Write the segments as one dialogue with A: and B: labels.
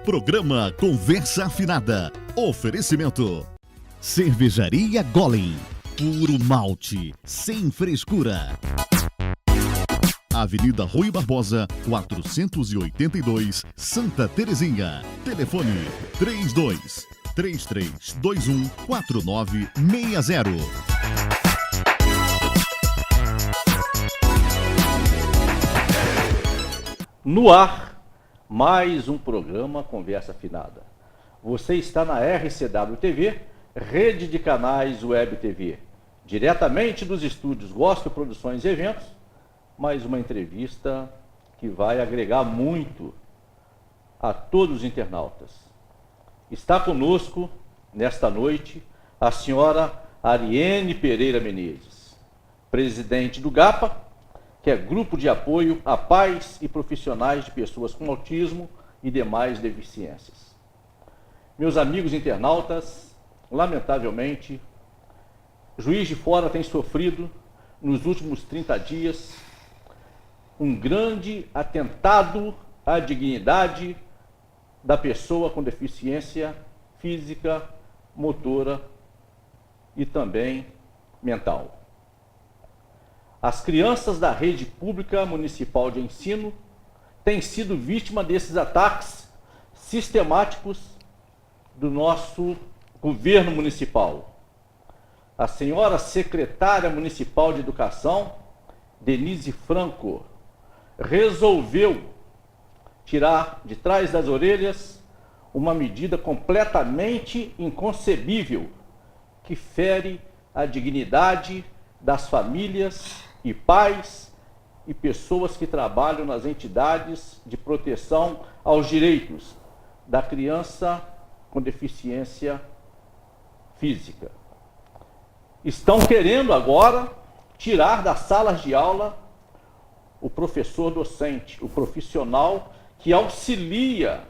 A: Programa Conversa Afinada. Oferecimento. Cervejaria Golem. Puro malte, sem frescura. Avenida Rui Barbosa, 482, Santa Terezinha. Telefone 32-3321-4960.
B: No ar, mais um programa Conversa Afinada. Você está na RCW TV, rede de canais Web TV, diretamente dos estúdios Gospel Produções e Eventos, mais uma entrevista que vai agregar muito a todos os internautas. Está conosco, nesta noite, a senhora Ariene Pereira Menezes, presidente do GAPA, que é Grupo de Apoio a Pais e Profissionais de Pessoas com Autismo e demais deficiências. Meus amigos internautas, lamentavelmente, Juiz de Fora tem sofrido, nos últimos 30 dias, um grande atentado à dignidade da pessoa com deficiência física, motora e também mental. As crianças da rede pública municipal de ensino têm sido vítimas desses ataques sistemáticos do nosso governo municipal. A senhora secretária municipal de Educação, Denise Franco, resolveu tirar de trás das orelhas uma medida completamente inconcebível que fere a dignidade das famílias e pais e pessoas que trabalham nas entidades de proteção aos direitos da criança com deficiência física. Estão querendo agora tirar das salas de aula o professor docente, o profissional que auxilia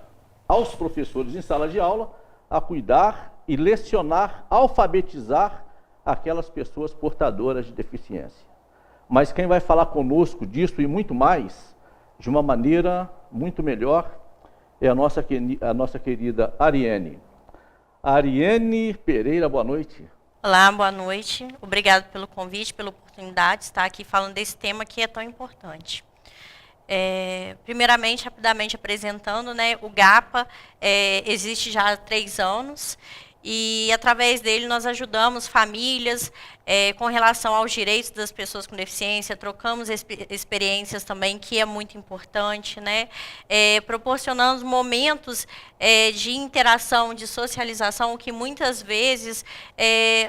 B: aos professores em sala de aula a cuidar e lecionar, alfabetizar aquelas pessoas portadoras de deficiência. Mas quem vai falar conosco disso e muito mais, de uma maneira muito melhor, é a nossa querida Ariene. Ariene Pereira, boa noite.
C: Olá, boa noite. Obrigado pelo convite, pela oportunidade de estar aqui falando desse tema que é tão importante. Primeiramente, rapidamente apresentando, né, o GAPA existe já há 3 anos e, através dele, nós ajudamos famílias com relação aos direitos das pessoas com deficiência, trocamos experiências também, que é muito importante, né? Proporcionamos momentos de interação, de socialização, que muitas vezes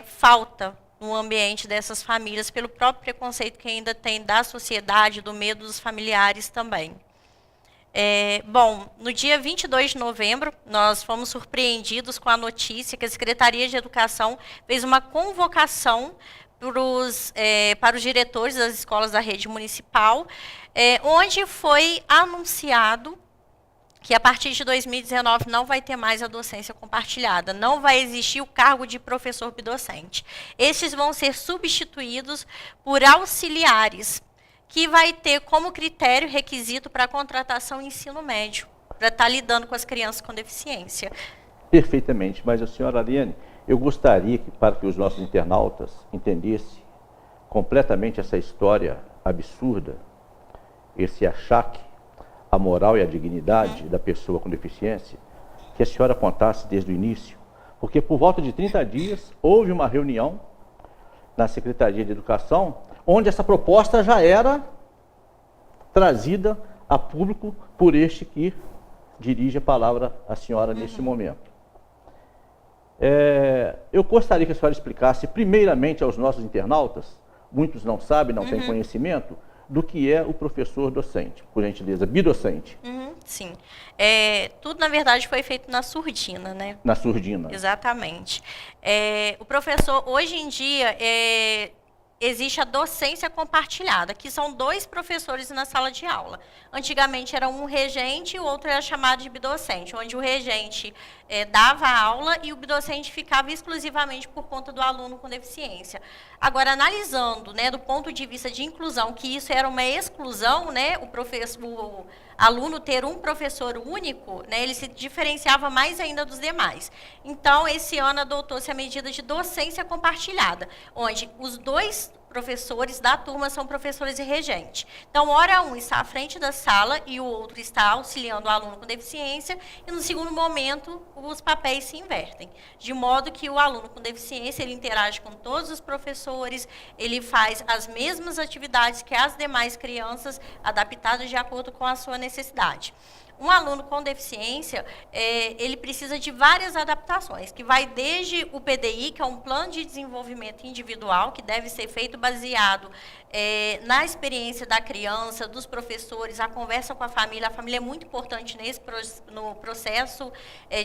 C: falta no ambiente dessas famílias, pelo próprio preconceito que ainda tem da sociedade, do medo dos familiares também. Bom, no dia 22 de novembro, nós fomos surpreendidos com a notícia que a Secretaria de Educação fez uma convocação para os diretores das escolas da rede municipal, onde foi anunciado que a partir de 2019 não vai ter mais a docência compartilhada, não vai existir o cargo de professor bidocente. Estes vão ser substituídos por auxiliares, que vai ter como critério, requisito para a contratação ensino médio, para estar lidando com as crianças com deficiência.
B: Perfeitamente, mas a senhora Ariane, eu gostaria que, para que os nossos internautas entendessem completamente essa história absurda, esse achaque à moral e à dignidade da pessoa com deficiência, que a senhora contasse desde o início, porque por volta de 30 dias houve uma reunião na Secretaria de Educação, onde essa proposta já era trazida a público por este que dirige a palavra à senhora neste momento. Eu gostaria que a senhora explicasse primeiramente aos nossos internautas, muitos não sabem, não têm conhecimento, do que é o professor docente, por gentileza, bidocente.
C: Sim. Tudo, na verdade, foi feito na surdina, né?
B: Na surdina.
C: Exatamente. O professor, hoje em dia, existe a docência compartilhada, que são 2 professores na sala de aula. Antigamente era um regente e o outro era chamado de bidocente, onde o regente dava a aula e o bidocente ficava exclusivamente por conta do aluno com deficiência. Agora, analisando, né, do ponto de vista de inclusão, que isso era uma exclusão, né, aluno ter um professor único, né, ele se diferenciava mais ainda dos demais. Então, esse ano adotou-se a medida de docência compartilhada, onde os dois professores da turma são professores e regente. Então, hora um está à frente da sala e o outro está auxiliando o aluno com deficiência, e no segundo momento os papéis se invertem, de modo que o aluno com deficiência ele interage com todos os professores, ele faz as mesmas atividades que as demais crianças, adaptadas de acordo com a sua necessidade. Um aluno com deficiência, ele precisa de várias adaptações, que vai desde o PDI, que é um plano de desenvolvimento individual, que deve ser feito baseado na experiência da criança, dos professores, a conversa com a família é muito importante no processo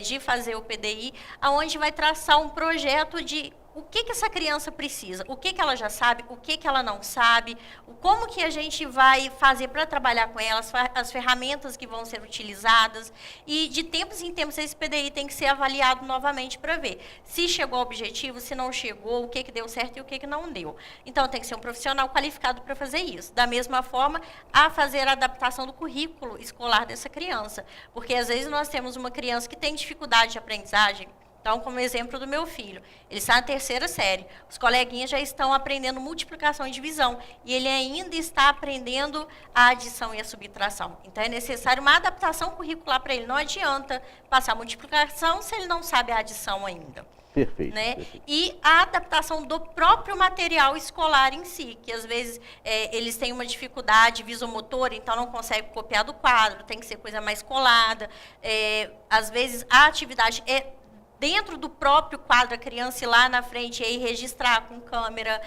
C: de fazer o PDI, onde vai traçar um projeto de o que essa criança precisa, o que ela já sabe, o que ela não sabe, como que a gente vai fazer para trabalhar com ela, as ferramentas que vão ser utilizadas, e de tempos em tempos esse PDI tem que ser avaliado novamente para ver se chegou ao objetivo, se não chegou, o que deu certo e o que não deu. Então tem que ser um profissional qualificado para fazer isso. Da mesma forma, a fazer a adaptação do currículo escolar dessa criança, porque às vezes nós temos uma criança que tem dificuldade de aprendizagem. Então, como exemplo do meu filho, ele está na 3ª série, os coleguinhas já estão aprendendo multiplicação e divisão, e ele ainda está aprendendo a adição e a subtração. Então, é necessário uma adaptação curricular para ele. Não adianta passar a multiplicação se ele não sabe a adição ainda.
B: Perfeito,
C: né?
B: perfeito.
C: E a adaptação do próprio material escolar em si, que às vezes eles têm uma dificuldade visomotora, então não conseguem copiar do quadro, tem que ser coisa mais colada. Às vezes a atividade é dentro do próprio quadro, a criança ir lá na frente e registrar com câmera,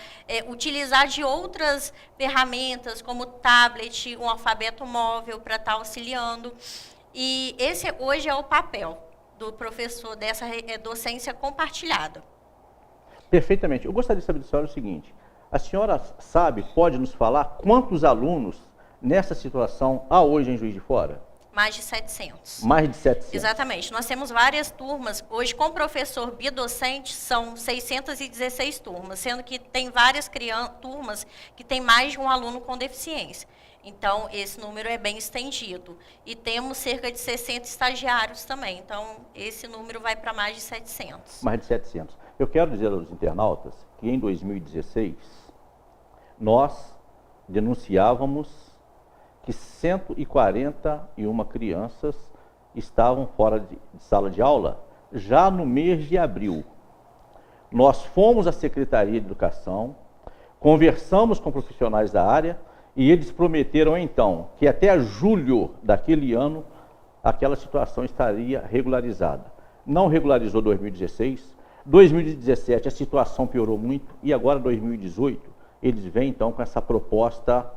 C: utilizar de outras ferramentas, como tablet, um alfabeto móvel para estar auxiliando. E esse hoje é o papel do professor dessa docência compartilhada.
B: Perfeitamente. Eu gostaria de saber da senhora o seguinte, a senhora sabe, pode nos falar quantos alunos nessa situação há hoje em Juiz de Fora?
C: Mais de 700.
B: Mais de 700.
C: Exatamente. Nós temos várias turmas. Hoje, com professor bidocente, são 616 turmas, sendo que tem várias turmas que tem mais de um aluno com deficiência. Então, esse número é bem estendido. E temos cerca de 60 estagiários também. Então, esse número vai para mais de 700.
B: Mais de 700. Eu quero dizer aos internautas que em 2016, nós denunciávamos que 141 crianças estavam fora de sala de aula já no mês de abril. Nós fomos à Secretaria de Educação, conversamos com profissionais da área e eles prometeram então que até julho daquele ano aquela situação estaria regularizada. Não regularizou 2016, 2017 a situação piorou muito e agora 2018 eles vêm então com essa proposta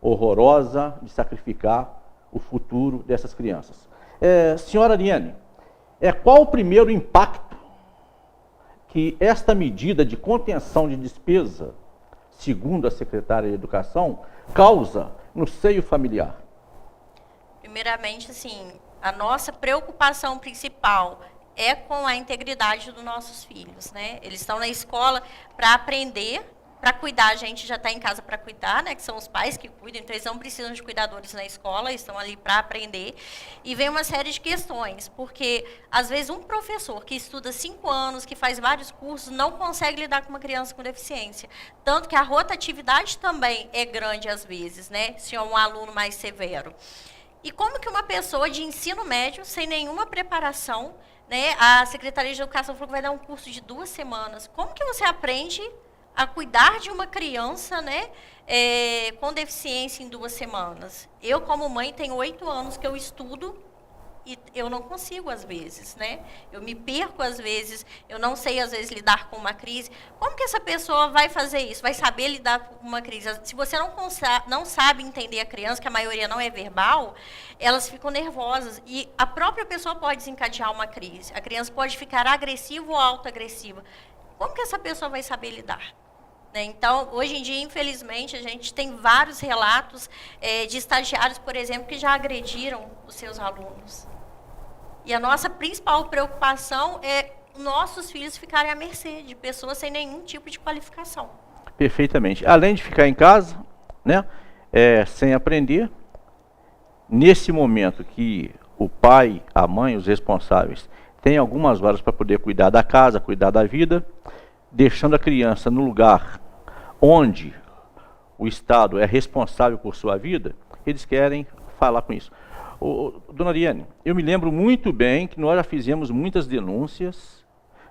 B: horrorosa de sacrificar o futuro dessas crianças. Senhora Ariane, qual o primeiro impacto que esta medida de contenção de despesa, segundo a secretária de Educação, causa no seio familiar?
C: Primeiramente, assim, a nossa preocupação principal é com a integridade dos nossos filhos, né? Eles estão na escola para aprender, para cuidar, a gente já está em casa para cuidar, né, que são os pais que cuidam, então eles não precisam de cuidadores na escola, estão ali para aprender. E vem uma série de questões, porque às vezes um professor que estuda 5 anos, que faz vários cursos, não consegue lidar com uma criança com deficiência. Tanto que a rotatividade também é grande às vezes, né, se é um aluno mais severo. E como que uma pessoa de ensino médio, sem nenhuma preparação, né, a Secretaria de Educação falou que vai dar um curso de 2 semanas, como que você aprende a cuidar de uma criança, né, com deficiência em 2 semanas? Eu, como mãe, tenho 8 anos que eu estudo e eu não consigo, às vezes, né? Eu me perco, às vezes, eu não sei, às vezes, lidar com uma crise. Como que essa pessoa vai fazer isso? Vai saber lidar com uma crise? Se você não sabe entender a criança, que a maioria não é verbal, elas ficam nervosas. E a própria pessoa pode desencadear uma crise. A criança pode ficar agressiva ou autoagressiva. Como que essa pessoa vai saber lidar? Então, hoje em dia, infelizmente, a gente tem vários relatos de estagiários, por exemplo, que já agrediram os seus alunos. E a nossa principal preocupação é nossos filhos ficarem à mercê de pessoas sem nenhum tipo de qualificação.
B: Perfeitamente. Além de ficar em casa, né, sem aprender, nesse momento que o pai, a mãe, os responsáveis, têm algumas horas para poder cuidar da casa, cuidar da vida, deixando a criança no lugar onde o Estado é responsável por sua vida, eles querem falar com isso. Dona Ariane, eu me lembro muito bem que nós já fizemos muitas denúncias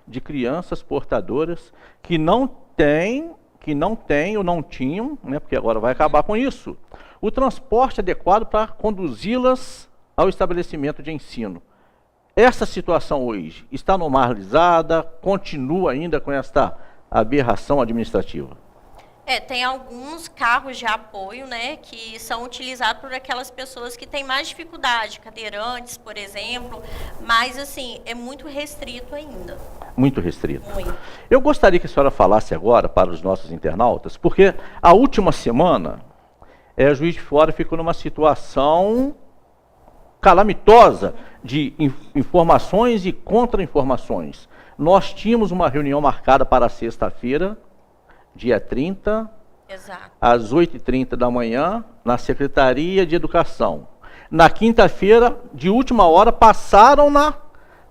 B: de crianças portadoras que não têm ou não tinham, né, porque agora vai acabar com isso, o transporte adequado para conduzi-las ao estabelecimento de ensino. Essa situação hoje está normalizada, continua ainda com esta aberração administrativa?
C: Tem alguns carros de apoio, né, que são utilizados por aquelas pessoas que têm mais dificuldade, cadeirantes, por exemplo, mas, assim, é muito restrito ainda.
B: Muito restrito.
C: Muito.
B: Eu gostaria que a senhora falasse agora para os nossos internautas, porque a última semana, Juiz de Fora ficou numa situação calamitosa de informações e contra-informações. Nós tínhamos uma reunião marcada para sexta-feira, dia 30,
C: Exato.
B: às 8h30 da manhã, na Secretaria de Educação. Na quinta-feira, de última hora, passaram-na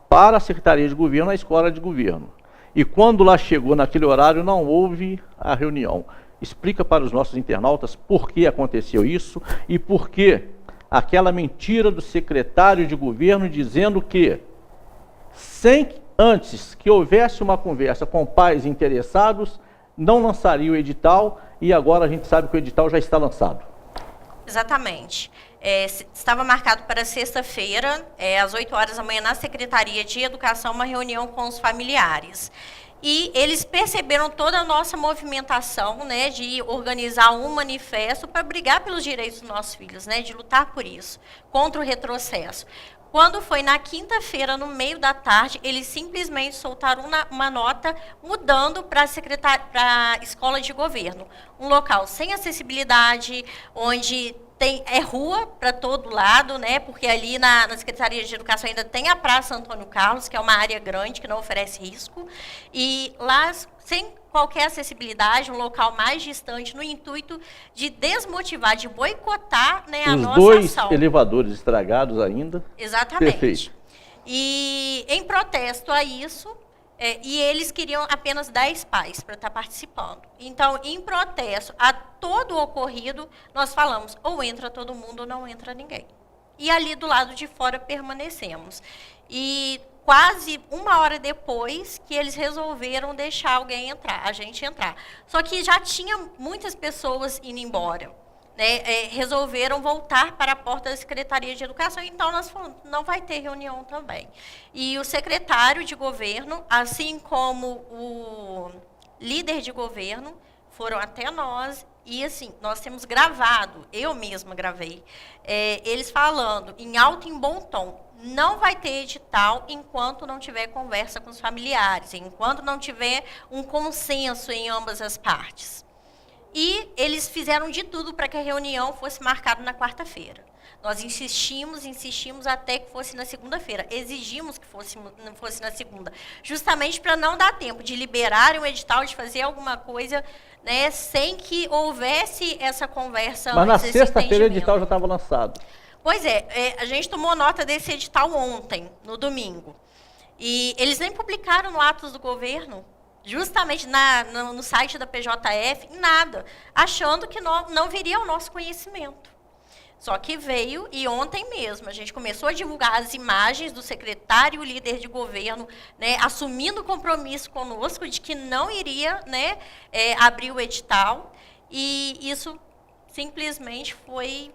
B: para a Secretaria de Governo, na Escola de Governo. E quando lá chegou naquele horário, não houve a reunião. Explica para os nossos internautas por que aconteceu isso e por que aquela mentira do secretário de Governo dizendo que, antes que houvesse uma conversa com pais interessados, não lançaria o edital, e agora a gente sabe que o edital já está lançado.
C: Exatamente. Estava marcado para sexta-feira, às 8 horas da manhã, na Secretaria de Educação, uma reunião com os familiares. E eles perceberam toda a nossa movimentação, né, de organizar um manifesto para brigar pelos direitos dos nossos filhos, né, de lutar por isso, contra o retrocesso. Quando foi na quinta-feira, no meio da tarde, eles simplesmente soltaram uma nota mudando para a escola de governo. Um local sem acessibilidade, onde é rua para todo lado, né? Porque ali na Secretaria de Educação ainda tem a Praça Antônio Carlos, que é uma área grande, que não oferece risco. E lá, sem qualquer acessibilidade, um local mais distante, no intuito de desmotivar, de boicotar, né, a nossa ação. Os
B: 2 elevadores estragados ainda.
C: Exatamente.
B: Perfeito.
C: E em protesto a isso, e eles queriam apenas 10 pais para estar participando. Então, em protesto a todo o ocorrido, nós falamos, ou entra todo mundo ou não entra ninguém. E ali do lado de fora permanecemos. E quase 1 hora depois que eles resolveram deixar alguém entrar, a gente entrar. Só que já tinha muitas pessoas indo embora, né? Resolveram voltar para a porta da Secretaria de Educação, então nós falamos, não vai ter reunião também. E o secretário de governo, assim como o líder de governo, foram até nós, e assim, nós temos gravado, eu mesma gravei, eles falando em alto e em bom tom, não vai ter edital enquanto não tiver conversa com os familiares, enquanto não tiver um consenso em ambas as partes. E eles fizeram de tudo para que a reunião fosse marcada na quarta-feira. Nós insistimos até que fosse na segunda-feira. Exigimos que fosse na segunda, justamente para não dar tempo de liberarem o edital, de fazer alguma coisa, né, sem que houvesse essa conversa.
B: Mas na sexta-feira o edital já estava lançado.
C: Pois a gente tomou nota desse edital ontem, no domingo. E eles nem publicaram no Atos do Governo, justamente no site da PJF, nada, achando que não viria ao nosso conhecimento. Só que veio, e ontem mesmo, a gente começou a divulgar as imagens do secretário e líder de governo, né, assumindo o compromisso conosco de que não iria, né, abrir o edital, e isso simplesmente foi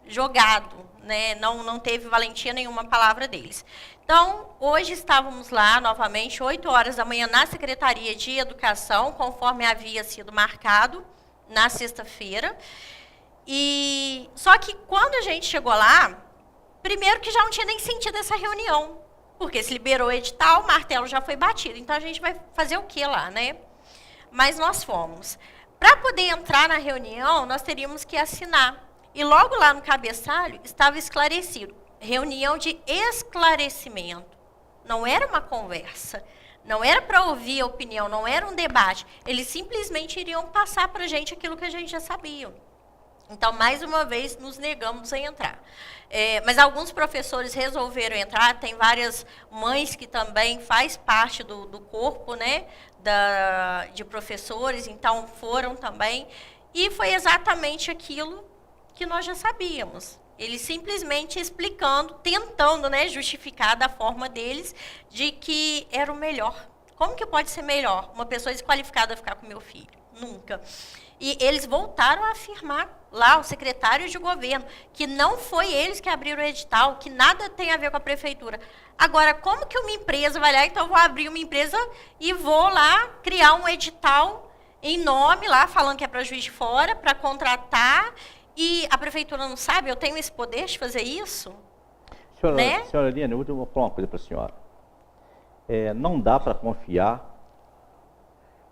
C: jogado, né, não teve valentia nenhuma a palavra deles. Então, hoje estávamos lá, novamente, 8 horas da manhã, na Secretaria de Educação, conforme havia sido marcado, na sexta-feira. E só que quando a gente chegou lá, primeiro que já não tinha nem sentido essa reunião, porque se liberou o edital, o martelo já foi batido. Então, a gente vai fazer o quê lá, né? Mas nós fomos. Para poder entrar na reunião, nós teríamos que assinar. E logo lá no cabeçalho estava esclarecido. Reunião de esclarecimento. Não era uma conversa. Não era para ouvir a opinião, não era um debate. Eles simplesmente iriam passar para a gente aquilo que a gente já sabia. Então, mais uma vez, nos negamos a entrar. Mas alguns professores resolveram entrar, tem várias mães que também faz parte do corpo, né, de professores, então foram também. E foi exatamente aquilo que nós já sabíamos. Eles simplesmente explicando, tentando, né, justificar da forma deles, de que era o melhor. Como que pode ser melhor uma pessoa desqualificada ficar com meu filho? Nunca. E eles voltaram a afirmar lá, o secretário de governo, que não foi eles que abriram o edital, que nada tem a ver com a prefeitura. Agora, como que uma empresa vai lá, então eu vou abrir uma empresa e vou lá criar um edital em nome lá, falando que é para Juiz de Fora, para contratar, e a prefeitura não sabe? Eu tenho esse poder de fazer isso?
B: Senhora Eliane, eu vou falar uma coisa para a senhora. Não dá para confiar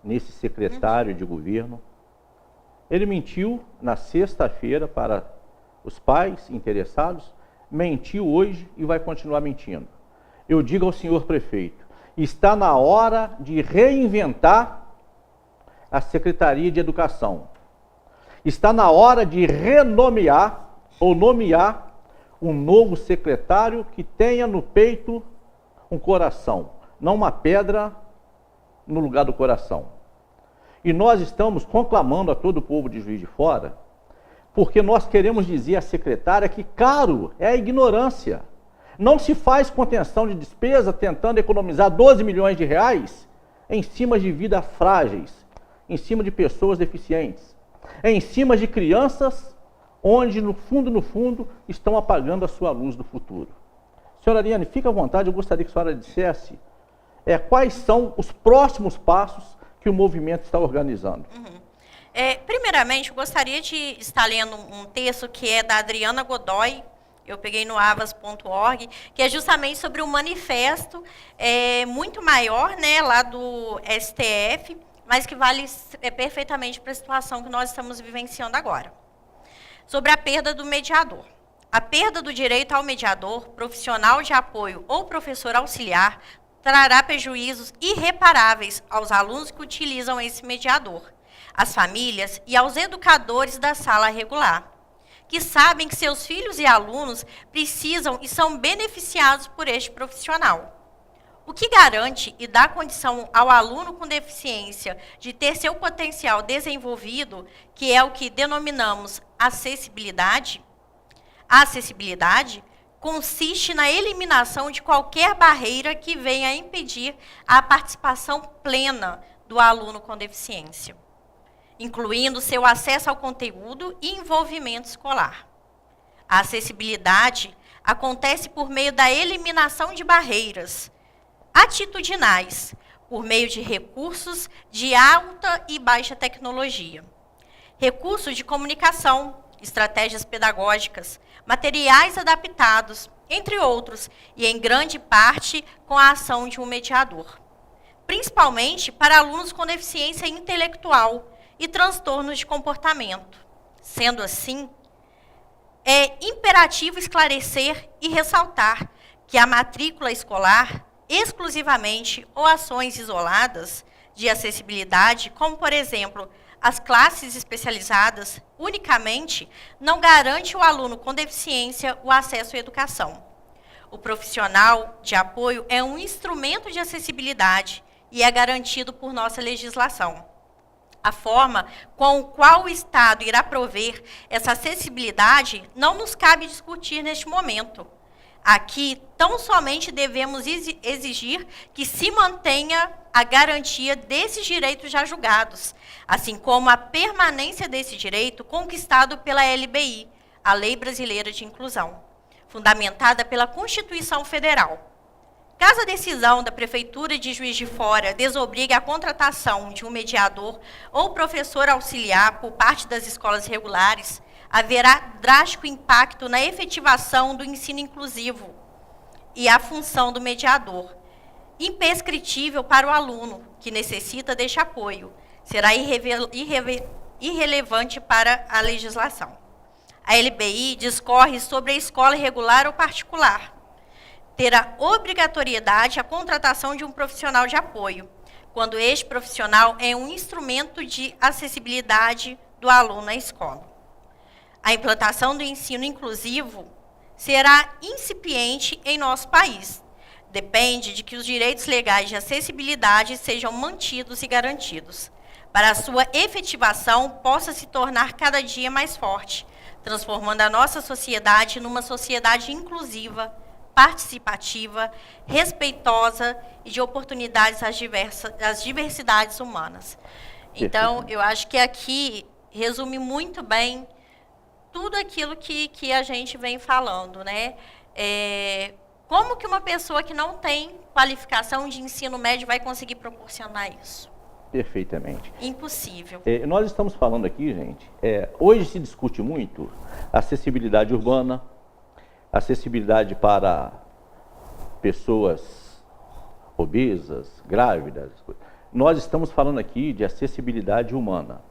B: nesse secretário de governo. Ele mentiu na sexta-feira para os pais interessados, mentiu hoje e vai continuar mentindo. Eu digo ao senhor prefeito, está na hora de reinventar a Secretaria de Educação. Está na hora de renomear ou nomear um novo secretário que tenha no peito um coração, não uma pedra no lugar do coração. E nós estamos conclamando a todo o povo de Juiz de Fora, porque nós queremos dizer à secretária que caro é a ignorância. Não se faz contenção de despesa tentando economizar 12 milhões de reais em cima de vidas frágeis, em cima de pessoas deficientes, em cima de crianças onde, no fundo, estão apagando a sua luz do futuro. Senhora Ariane, fique à vontade, eu gostaria que a senhora dissesse quais são os próximos passos que o movimento está organizando.
C: Primeiramente, eu gostaria de estar lendo um texto que é da Adriana Godoy, eu peguei no avas.org, que é justamente sobre um manifesto muito maior, né, lá do STF, mas que vale perfeitamente para a situação que nós estamos vivenciando agora. Sobre a perda do mediador. A perda do direito ao mediador, profissional de apoio ou professor auxiliar, trará prejuízos irreparáveis aos alunos que utilizam esse mediador, às famílias e aos educadores da sala regular, que sabem que seus filhos e alunos precisam e são beneficiados por este profissional. O que garante e dá condição ao aluno com deficiência de ter seu potencial desenvolvido, que é o que denominamos acessibilidade? A acessibilidade consiste na eliminação de qualquer barreira que venha a impedir a participação plena do aluno com deficiência, incluindo seu acesso ao conteúdo e envolvimento escolar. A acessibilidade acontece por meio da eliminação de barreiras atitudinais, por meio de recursos de alta e baixa tecnologia, recursos de comunicação, estratégias pedagógicas, materiais adaptados, entre outros, e em grande parte com a ação de um mediador, principalmente para alunos com deficiência intelectual e transtornos de comportamento. Sendo assim, é imperativo esclarecer e ressaltar que a matrícula escolar, exclusivamente ou ações isoladas de acessibilidade, como, por exemplo, as classes especializadas, unicamente, não garante ao aluno com deficiência o acesso à educação. O profissional de apoio é um instrumento de acessibilidade e é garantido por nossa legislação. A forma com a qual o Estado irá prover essa acessibilidade não nos cabe discutir neste momento. Aqui, tão somente devemos exigir que se mantenha a garantia desses direitos já julgados, assim como a permanência desse direito conquistado pela LBI, a Lei Brasileira de Inclusão, fundamentada pela Constituição Federal. Caso a decisão da Prefeitura de Juiz de Fora desobrigue a contratação de um mediador ou professor auxiliar por parte das escolas regulares, haverá drástico impacto na efetivação do ensino inclusivo e a função do mediador, imprescritível para o aluno que necessita deste apoio, será irrelevante para a legislação. A LBI discorre sobre a escola regular ou particular. Terá obrigatoriedade a contratação de um profissional de apoio, quando este profissional é um instrumento de acessibilidade do aluno na escola. a implantação do ensino inclusivo será incipiente em nosso país. Depende de que os direitos legais de acessibilidade sejam mantidos e garantidos, para a sua efetivação possa se tornar cada dia mais forte, transformando a nossa sociedade numa sociedade inclusiva, participativa, respeitosa e de oportunidades às diversidades humanas. Então, eu acho que aqui resume muito bem tudo aquilo que a gente vem falando, né? Como que uma pessoa que não tem qualificação de ensino médio vai conseguir proporcionar isso?
B: Perfeitamente.
C: Impossível.
B: Nós estamos falando aqui, gente, hoje se discute muito acessibilidade urbana, acessibilidade para pessoas obesas, grávidas. Nós estamos falando aqui de acessibilidade humana.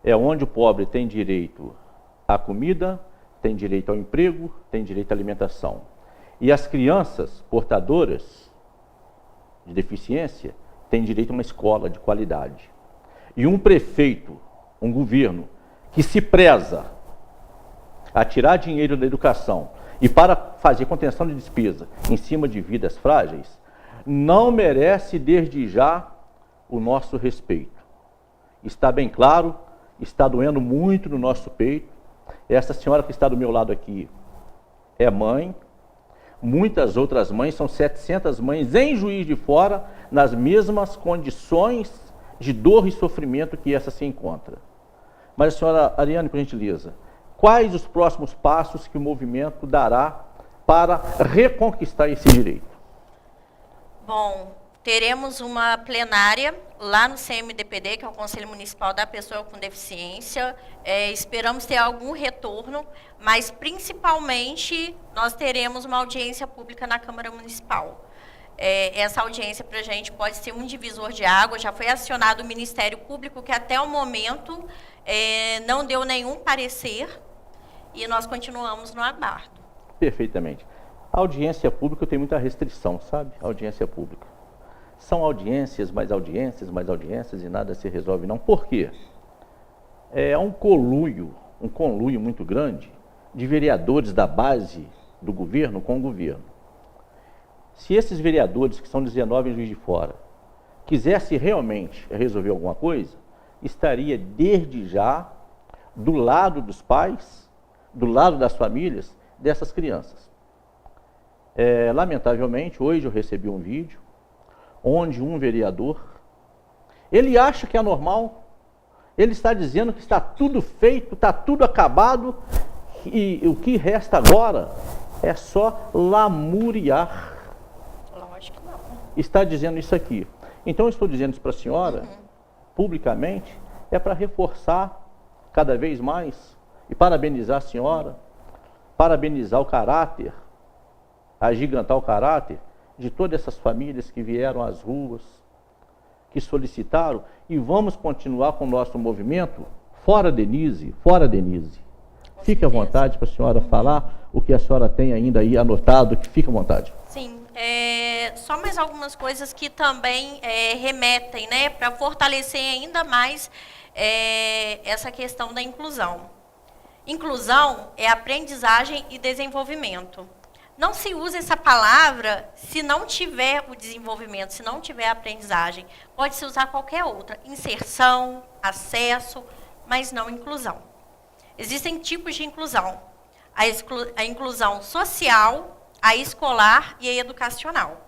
B: É onde o pobre tem direito à comida, tem direito ao emprego, tem direito à alimentação. E as crianças portadoras de deficiência têm direito a uma escola de qualidade. E um prefeito, um governo, que se preza a tirar dinheiro da educação e para fazer contenção de despesa em cima de vidas frágeis, não merece desde já o nosso respeito. Está bem claro, está doendo muito no nosso peito. Essa senhora que está do meu lado aqui é mãe. Muitas outras mães, são 700 mães em Juiz de Fora, nas mesmas condições de dor e sofrimento que essa se encontra. Mas a senhora Ariane, por gentileza, quais os próximos passos que o movimento dará para reconquistar esse direito?
C: Bom, teremos uma plenária lá no CMDPD, que é o Conselho Municipal da Pessoa com Deficiência. Esperamos ter algum retorno, mas principalmente nós teremos uma audiência pública na Câmara Municipal. Essa audiência para a gente pode ser um divisor de água. Já foi acionado o Ministério Público, que até o momento não deu nenhum parecer, e nós continuamos no aguardo. Perfeitamente.
B: A audiência pública tem muita restrição, sabe? A audiência pública. São audiências, mais audiências, mais audiências e nada se resolve não. Por quê? É um conluio muito grande de vereadores da base do governo com o governo. Se esses vereadores, que são 19 em Juiz de Fora, quisessem realmente resolver alguma coisa, estaria desde já do lado dos pais, do lado das famílias dessas crianças. Lamentavelmente, hoje eu recebi um vídeo onde um vereador, ele acha que é normal, ele está dizendo que está tudo feito, está tudo acabado, e o que resta agora é só lamuriar.
C: Lógico que não.
B: Está dizendo isso aqui. Então eu estou dizendo isso para a senhora, publicamente, para reforçar cada vez mais e parabenizar a senhora, parabenizar o caráter, agigantar o caráter de todas essas famílias que vieram às ruas, que solicitaram, e vamos continuar com o nosso movimento. Fora Denise, fora Denise. Fique à vontade para a senhora falar o que a senhora tem ainda aí anotado, que fique à vontade.
C: Sim, só mais algumas coisas que também remetem, né, para fortalecer ainda mais essa questão da inclusão. Inclusão é aprendizagem e desenvolvimento. Não se usa essa palavra se não tiver o desenvolvimento, se não tiver a aprendizagem. Pode-se usar qualquer outra, inserção, acesso, mas não inclusão. Existem tipos de inclusão. A inclusão social, a escolar e a educacional.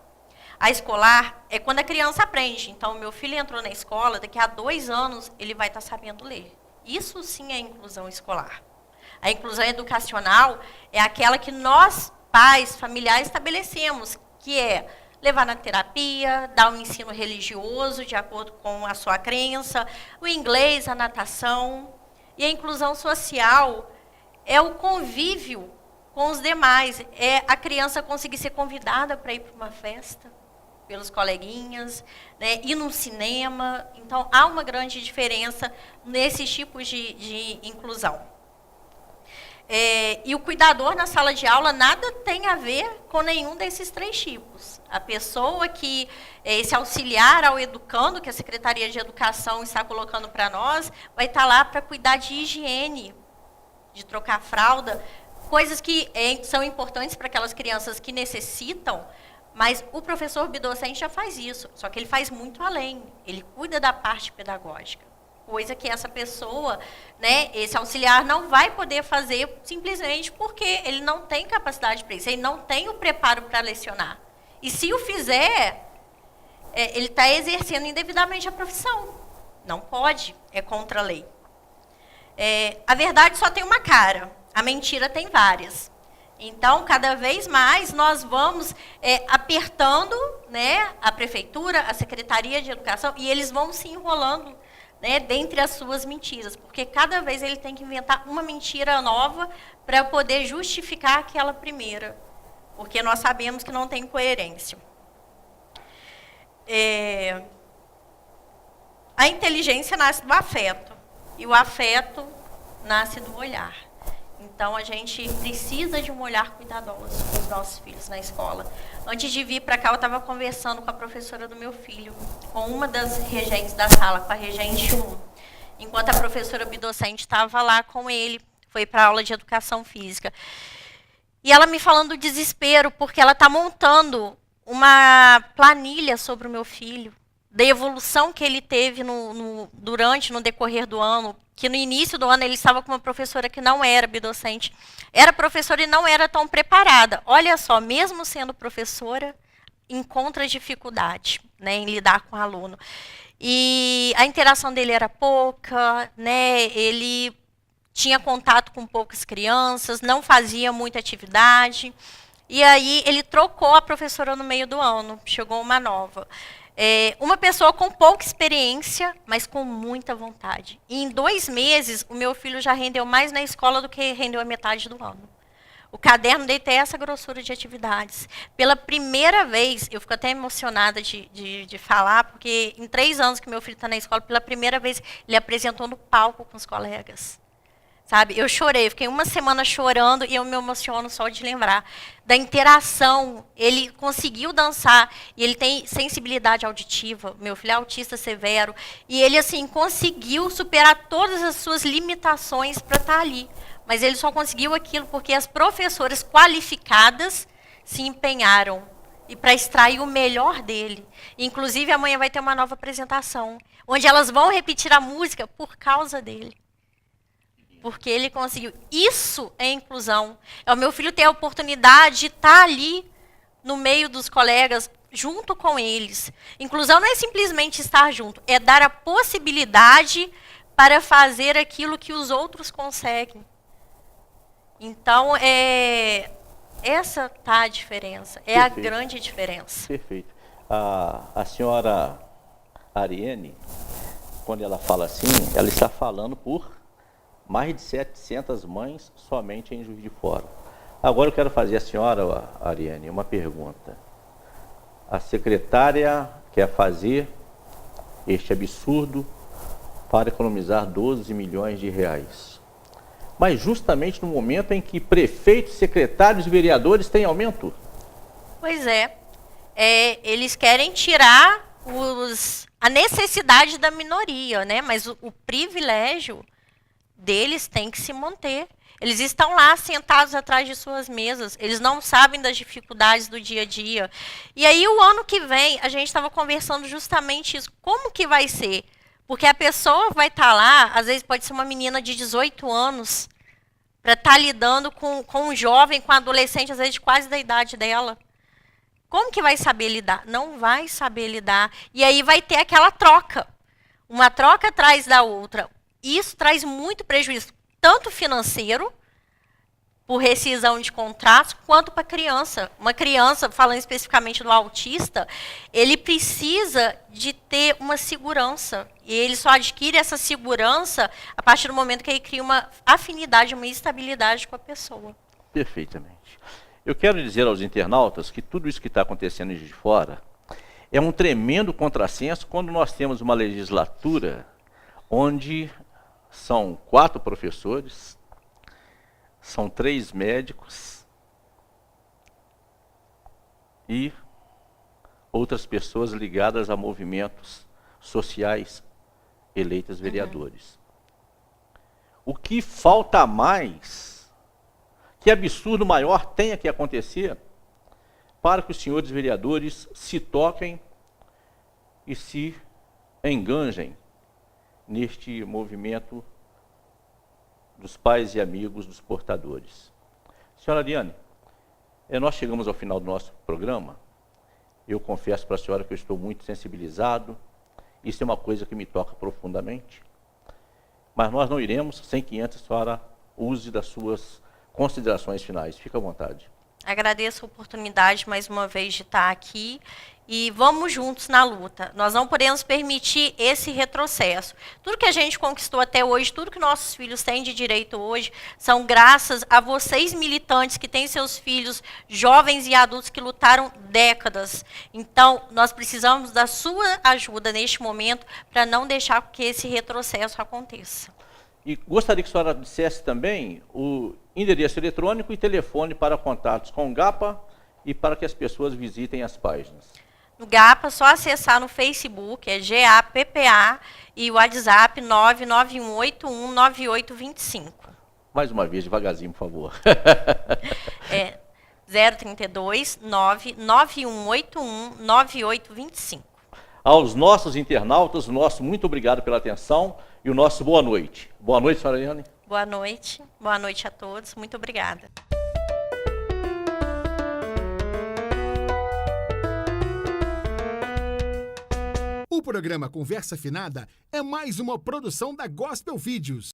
C: A escolar é quando a criança aprende. Então, meu filho entrou na escola, daqui a 2 anos ele vai estar sabendo ler. Isso sim é inclusão escolar. A inclusão educacional é aquela que nós, pais, familiares, estabelecemos, que é levar na terapia, dar um ensino religioso de acordo com a sua crença, o inglês, a natação. E a inclusão social é o convívio com os demais, é a criança conseguir ser convidada para ir para uma festa, pelos coleguinhas, né, ir no cinema. Então, há uma grande diferença nesses tipos de inclusão. E o cuidador na sala de aula nada tem a ver com nenhum desses 3 tipos. A pessoa que, esse auxiliar ao educando, que a Secretaria de Educação está colocando para nós, vai estar lá para cuidar de higiene de trocar fralda, coisas que são importantes para aquelas crianças que necessitam, mas o professor bidocente já faz isso, só que ele faz muito além, ele cuida da parte pedagógica, coisa que essa pessoa, né, esse auxiliar não vai poder fazer simplesmente porque ele não tem capacidade para isso, ele não tem o preparo para lecionar. E se o fizer, ele está exercendo indevidamente a profissão. Não pode, é contra a lei. A verdade só tem uma cara, a mentira tem várias. Então, cada vez mais, nós vamos apertando, né, a prefeitura, a Secretaria de Educação, e eles vão se enrolando, né, dentre as suas mentiras, porque cada vez ele tem que inventar uma mentira nova para poder justificar aquela primeira, porque nós sabemos que não tem coerência. A inteligência nasce do afeto, e o afeto nasce do olhar. Então, a gente precisa de um olhar cuidadoso com os nossos filhos na escola. Antes de vir para cá, eu estava conversando com a professora do meu filho, com uma das regentes da sala, com a regente 1. Enquanto a professora bidocente estava lá com ele, foi para a aula de educação física. E ela me falando do desespero, porque ela está montando uma planilha sobre o meu filho, da evolução que ele teve no decorrer do ano, que no início do ano ele estava com uma professora que não era bidocente, era professora e não era tão preparada. Olha só, mesmo sendo professora, encontra dificuldade, né, em lidar com o aluno. E a interação dele era pouca, né, ele tinha contato com poucas crianças, não fazia muita atividade. E aí ele trocou a professora no meio do ano, chegou uma nova. Uma pessoa com pouca experiência, mas com muita vontade. E em 2 meses, o meu filho já rendeu mais na escola do que rendeu a metade do ano. O caderno dele tem essa grossura de atividades. Pela primeira vez, eu fico até emocionada de falar, porque em 3 anos que meu filho está na escola, pela primeira vez, ele apresentou no palco com os colegas. Sabe? Eu chorei, fiquei 1 semana chorando e eu me emociono só de lembrar da interação. Ele conseguiu dançar e ele tem sensibilidade auditiva. Meu filho é autista severo e ele assim conseguiu superar todas as suas limitações para estar ali. Mas ele só conseguiu aquilo porque as professoras qualificadas se empenharam e para extrair o melhor dele. Inclusive amanhã vai ter uma nova apresentação, onde elas vão repetir a música por causa dele. Porque ele conseguiu. Isso é inclusão. O meu filho ter a oportunidade de estar ali no meio dos colegas, junto com eles. Inclusão não é simplesmente estar junto, é dar a possibilidade para fazer aquilo que os outros conseguem. Então, essa está a diferença, é
B: Perfeito.
C: a grande diferença.
B: Perfeito. A senhora Ariane, quando ela fala assim, ela está falando por mais de 700 mães somente em Juiz de Fora. Agora eu quero fazer à senhora, Ariane, uma pergunta. A secretária quer fazer este absurdo para economizar 12 milhões de reais. Mas justamente no momento em que prefeitos, secretários e vereadores têm aumento.
C: Pois é. Eles querem tirar a necessidade da minoria, né? Mas o privilégio deles tem que se manter. Eles estão lá sentados atrás de suas mesas, eles não sabem das dificuldades do dia a dia. E aí o ano que vem, a gente estava conversando justamente isso, como que vai ser? Porque a pessoa vai estar lá, às vezes pode ser uma menina de 18 anos, para estar lidando com um jovem, com um adolescente, às vezes quase da idade dela. Como que vai saber lidar? Não vai saber lidar. E aí vai ter aquela troca. Uma troca atrás da outra. Isso traz muito prejuízo, tanto financeiro, por rescisão de contratos, quanto para a criança. Uma criança, falando especificamente do autista, ele precisa de ter uma segurança. E ele só adquire essa segurança a partir do momento que ele cria uma afinidade, uma estabilidade com a pessoa.
B: Perfeitamente. Eu quero dizer aos internautas que tudo isso que está acontecendo em Juiz de Fora é um tremendo contrassenso quando nós temos uma legislatura onde são 4 professores, são 3 médicos e outras pessoas ligadas a movimentos sociais eleitas vereadores. o que falta mais, que absurdo maior tenha que acontecer para que os senhores vereadores se toquem e se enganjem neste movimento dos pais e amigos dos portadores. Senhora Ariane, nós chegamos ao final do nosso programa. Eu confesso para a senhora que eu estou muito sensibilizado. Isso é uma coisa que me toca profundamente. Mas nós não iremos sem que antes a senhora use das suas considerações finais. Fique à vontade.
C: Agradeço a oportunidade mais uma vez de estar aqui e vamos juntos na luta. Nós não podemos permitir esse retrocesso. Tudo que a gente conquistou até hoje, tudo que nossos filhos têm de direito hoje, são graças a vocês militantes que têm seus filhos jovens e adultos que lutaram décadas. Então, nós precisamos da sua ajuda neste momento para não deixar que esse retrocesso aconteça.
B: E gostaria que a senhora dissesse também o endereço eletrônico e telefone para contatos com o GAPA e para que as pessoas visitem as páginas.
C: No GAPA, é só acessar no Facebook, é GAPPA, e o WhatsApp 991819825.
B: Mais uma vez, devagarzinho, por favor.
C: 032 991819825.
B: Aos nossos internautas, o nosso muito obrigado pela atenção e o nosso boa noite. Boa noite, senhora Ariane.
C: Boa noite a todos, muito obrigada.
D: O programa Conversa Afinada é mais uma produção da Gospel Vídeos.